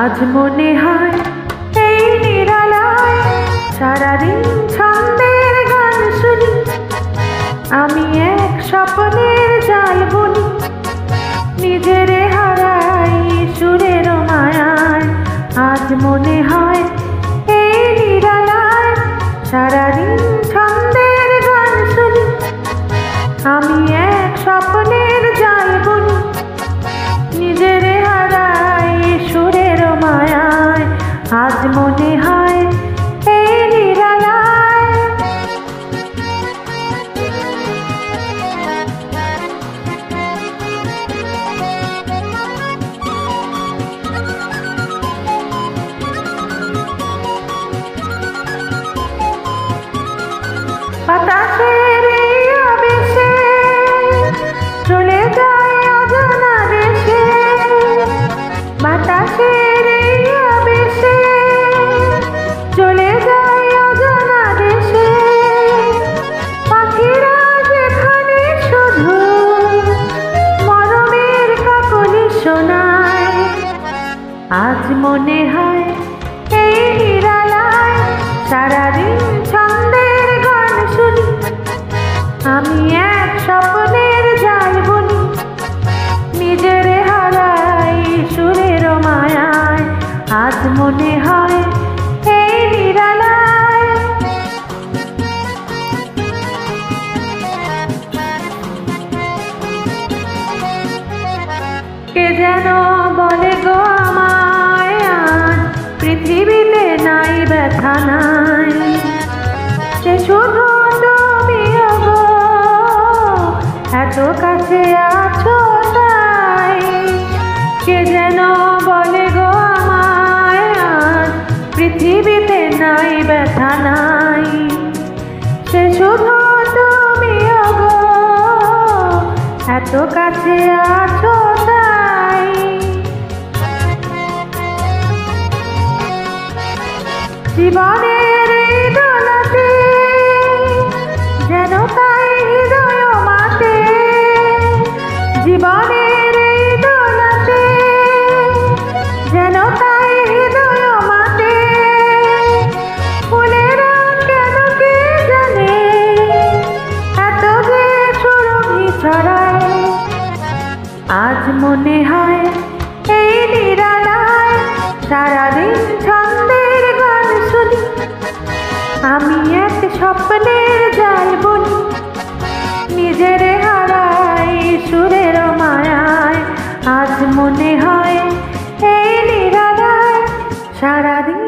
আজ মনে হয় এই নিরালায় সারাদিন ছন্দের গান শুনি, আমি এক স্বপ্নের জাল বুনি, নিজের হারাই সুরের মায়ায়। আজ মনে হয় এই নিরালায় সারাদিন ছন্দের গান শুনি, আমি এক স্বপ্নের জাল বুনি, নিজের হারাই সুরের মায়ায়। আজ মনে হয় এই নিরালায় বাতাসের এই আবেশে চলে যায় অজানা দেশে, বাতাসের এই আবেশে চলে যায় অজানা দেশে, পাখিরা যেখানে শুধু মরমের কাকলি শোনায়। আজ মনে হয় এই নিরালায় সারাদিন ছন্দের গান শুনি, আমি এক স্বপ্নের জাল বুনি, নিজের হারাই সুরের মায়ায়। আজ মনে হয় এই নিরালায় কে যেন বলে গো আমায়, আজ পৃথিবীতে নাই ব্যথা নাই, সে শুধু তুমি গো এত কাছে আছো তাই। কে যেন বলে গো আমায়, আজ পৃথিবীতে নাই ব্যথা নাই, সে শুধু তুমি গো এত কাছে আছো তাই। জীবনের এই দোলাতে যেন তাই হৃদয় মাতে, জীবনের এই দোলাতে যেন তাই হৃদয় মাতে, ফুলেরা কেন কে জানে এত যে সুরভি ছড়ায়। আজ মনে হয় এই নিরালায় সারাদিন ছন্দের গান শুনি, আমি এক স্বপ্নের জাল বুনি, নিজের হারাই সুরের মায়ায়। আজ মনে হয় এই নিরালায় সারাদিন